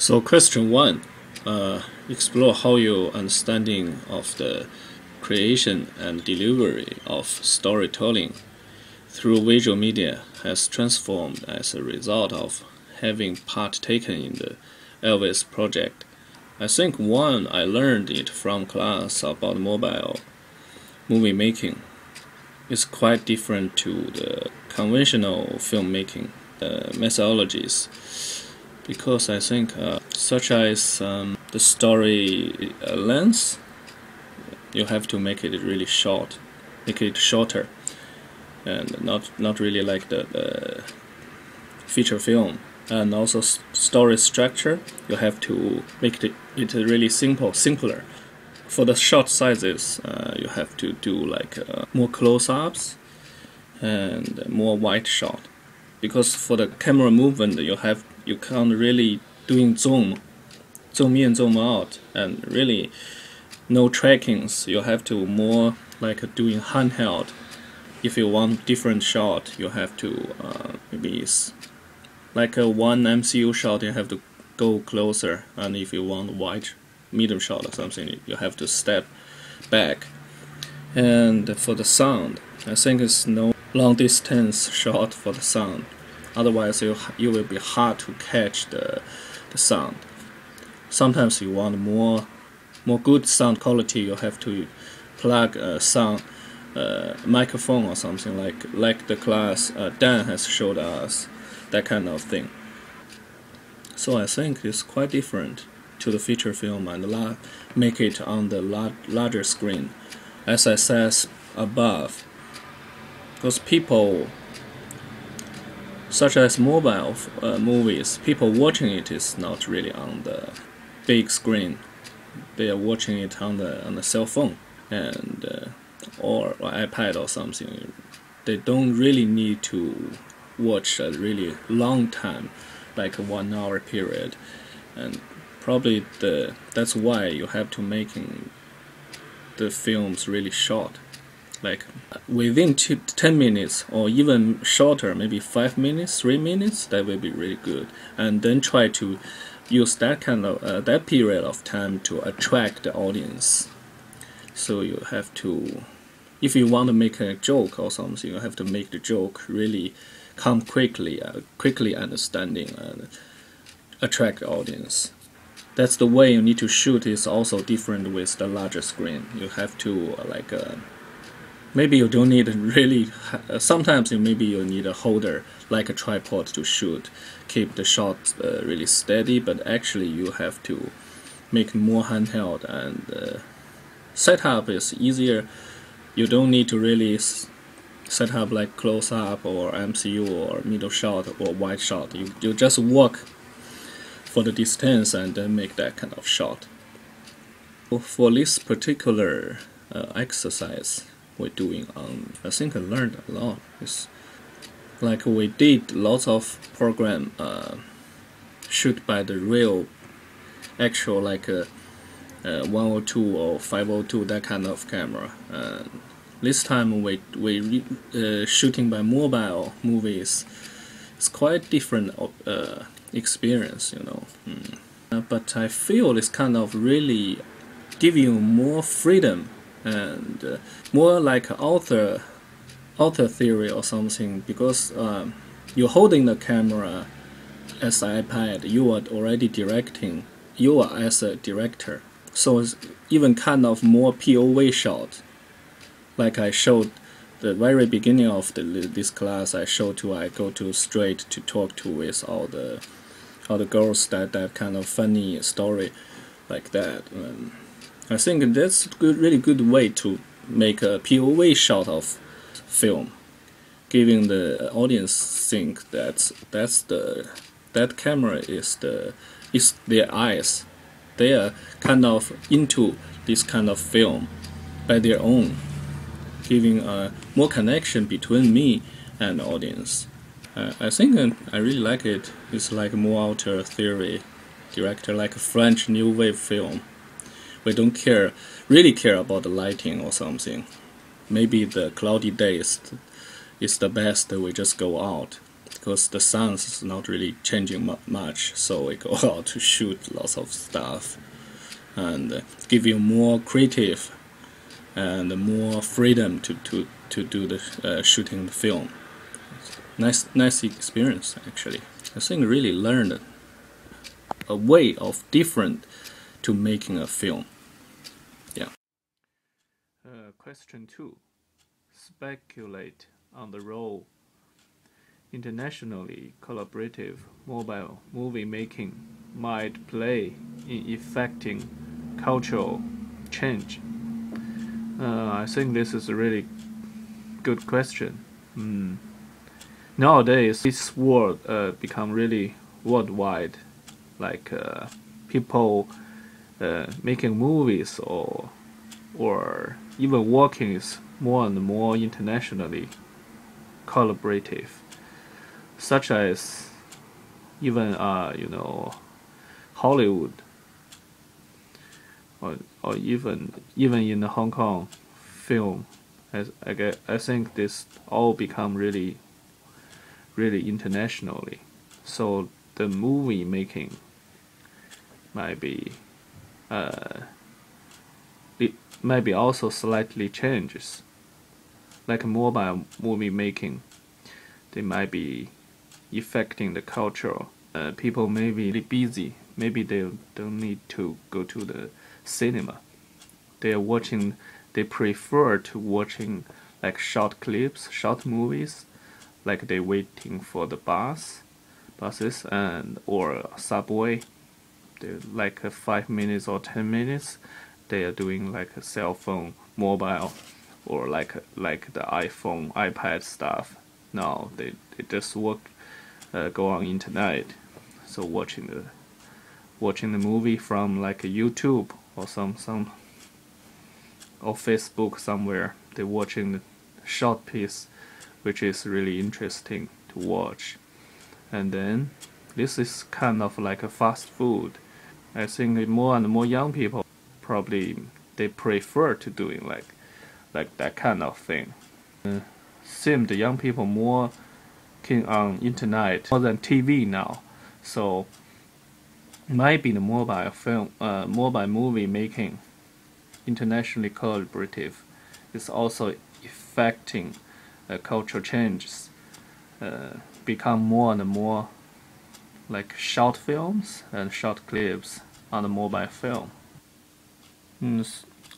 So question one, explore how your understanding of the creation and delivery of storytelling through visual media has transformed as a result of having part taken in the Elvis project. I think one, I learned it from class about mobile movie making. It's quite different to the conventional filmmaking methodologies, because I think such as the story length, you have to make it really short, make it shorter, and not really like the feature film. And also story structure, you have to make it really simpler. For the shot sizes, you have to do like more close-ups and more wide shot, because for the camera movement you can't really doing zoom in, zoom out, and really no trackings. You have to more like doing handheld. If you want different shot, you have to maybe like a one MCU shot, you have to go closer, and if you want wide medium shot or something, you have to step back. And for the sound, I think it's no long distance shot for the sound, otherwise you will be hard to catch the sound. Sometimes you want more good sound quality, you have to plug a sound microphone or something like the class Dan has showed us, that kind of thing. So I think it's quite different to the feature film and make it on the larger screen, as I said above, because people, such as mobile movies, people watching it is not really on the big screen. They are watching it on the cell phone and or iPad or something. They don't really need to watch a really long time, like a 1 hour period, and probably that's why you have to making the films really short, like within 10 minutes or even shorter, maybe 5 minutes, 3 minutes. That will be really good, and then try to use that kind of that period of time to attract the audience. So you have to, if you want to make a joke or something, you have to make the joke really come quickly understanding and attract the audience. That's the way you need to shoot. Is also different with the larger screen. You have to maybe you don't need really. Sometimes maybe you need a holder like a tripod to shoot, keep the shot really steady. But actually, you have to make more handheld, and setup is easier. You don't need to really set up like close up or MCU or middle shot or wide shot. You just walk for the distance and then make that kind of shot. For this particular exercise we're doing, I think I learned a lot. It's like we did lots of program shoot by the real actual like 102 or 502, that kind of camera. This time we shooting by mobile movies. It's quite different experience, you know. But I feel it's kind of really give you more freedom and more like author theory or something, because you're holding the camera as an iPad. You are already directing. You are as a director, so it's even kind of more POV shot. Like I showed the very beginning of this class, I go to straight to talk to with all the girls, that kind of funny story like that. I think that's really good way to make a POV shot of film, giving the audience think that camera is their eyes. They are kind of into this kind of film by their own, giving a more connection between me and the audience. I think I really like it. It's like more auteur theory director, like a French new wave film. We don't really care about the lighting or something. Maybe the cloudy day is the best. We just go out, because the sounds is not really changing much, so we go out to shoot lots of stuff and give you more creative and more freedom to do the shooting the film. Nice experience actually. I think really learned a way of different to making a film. Yeah. Question 2. Speculate on the role internationally collaborative mobile movie making might play in effecting cultural change. I think this is a really good question. Nowadays, this world become really worldwide. Like people making movies or even working is more and more internationally collaborative, such as even Hollywood or even in the Hong Kong film. I think this all become really internationally. So the movie making might be it might be also slightly changes. Like mobile movie making, they might be affecting the culture. People may be really busy. Maybe they don't need to go to the cinema. They prefer to watching like short clips, short movies, like they waiting for the buses or subway. They like 5 minutes or 10 minutes. They are doing like a cell phone, mobile, or like the iPhone, iPad stuff. Now they just go on internet. So watching the movie from like a YouTube or some or Facebook somewhere. They're watching the short piece, which is really interesting to watch. And then this is kind of like a fast food. I think more and more young people probably they prefer to doing like that kind of thing. Seem the young people more keen on internet more than TV now. So maybe the mobile movie making internationally collaborative is also affecting cultural changes. Become more and more like short films and short clips on the mobile film.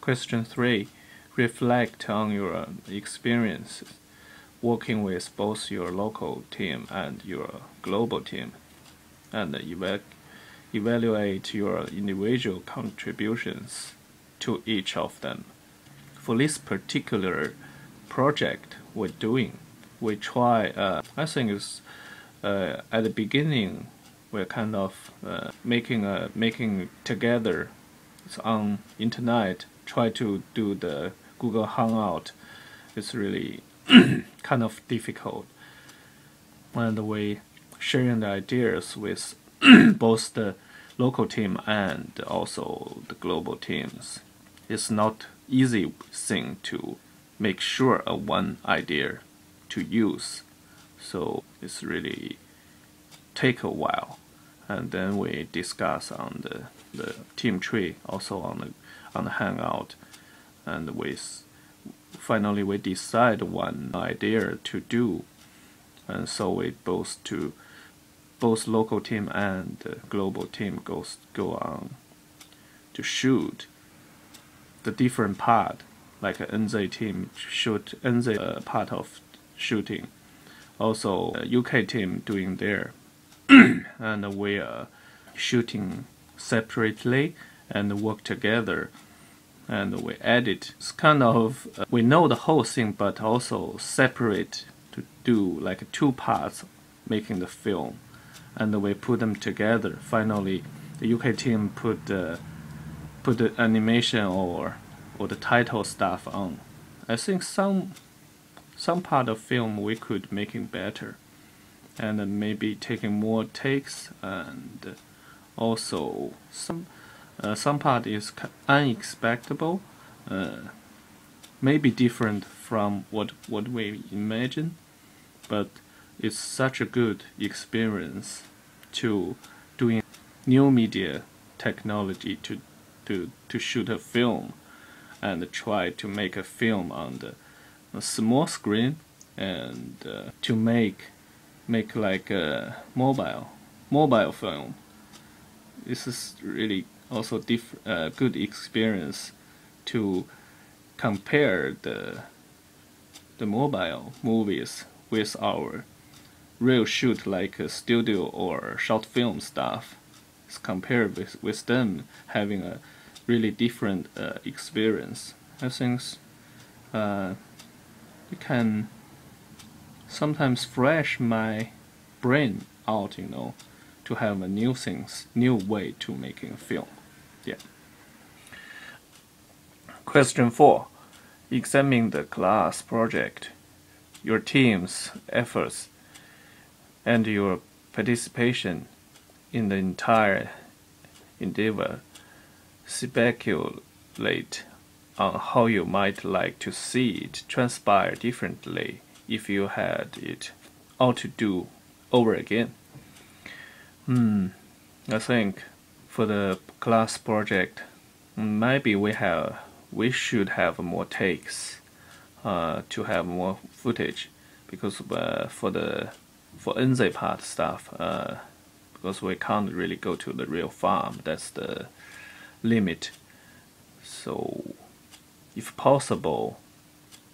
Question 3. Reflect on your experiences working with both your local team and your global team, and evaluate your individual contributions to each of them. For this particular project we're doing, we try, I think it's at the beginning we're kind of making together. It's on internet, try to do the Google Hangout. It's really kind of difficult, and we sharing the ideas with both the local team and also the global teams. It's not easy thing to make sure of one idea to use, so it's really take a while. And then we discuss on the team tree, also on the Hangout, and finally we decide one idea to do, and so we both local team and global team go on to shoot the different part. Like NZ team shoot NZ part of shooting, also UK team doing their, and we are shooting separately and work together, and we edit. It's kind of we know the whole thing, but also separate to do like 2 parts making the film, and we put them together. Finally, the UK team put the animation or the title stuff on. I think some part of film we could making better, and maybe taking more takes, and also some part is unexpected, maybe different from what we imagine, but it's such a good experience to doing new media technology to shoot a film and try to make a film on a small screen and to make like a mobile film. This is really also good experience to compare the mobile movies with our real shoot like a studio or short film stuff. It's compared with them having a really different experience. I think it can sometimes fresh my brain out, to have a new way to making a film. Yeah. Question 4. Examine the class project, your team's efforts, and your participation in the entire endeavor. Speculate on how you might like to see it transpire differently if you had it all to do over again. I think for the class project, maybe we should have more takes to have more footage, because for NZ part stuff, because we can't really go to the real farm. That's the limit. So if possible,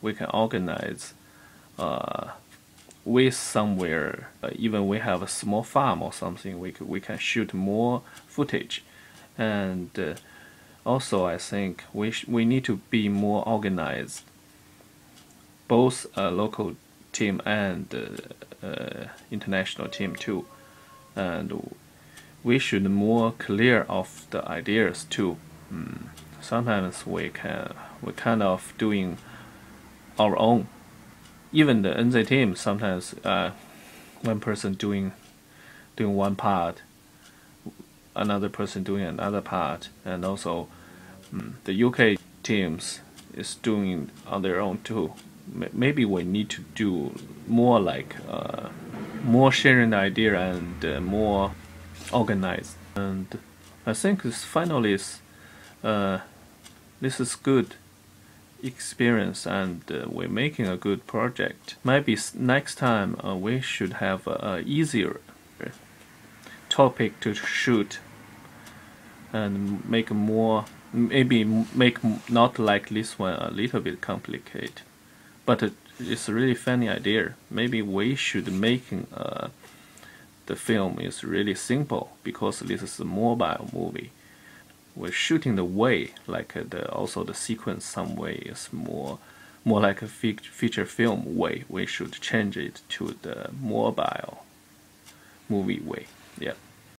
we can organize with somewhere, even we have a small farm or something, we can shoot more footage. And also I think we need to be more organized, both local team and international team too, and we should more clear of the ideas too. Sometimes we kind of doing our own. Even the NZ team, sometimes one person doing one part, another person doing another part, and also the UK teams is doing on their own too. Maybe we need to do more like more sharing the idea and more organized. And I think finally this is good experience, and we're making a good project. Maybe next time we should have a easier topic to shoot and make more, maybe make not like this one a little bit complicated, but it's a really funny idea. Maybe we should making the film is really simple, because this is a mobile movie. We're shooting the way like also the sequence some way is more like a feature film way. We should change it to the mobile movie way. Yeah.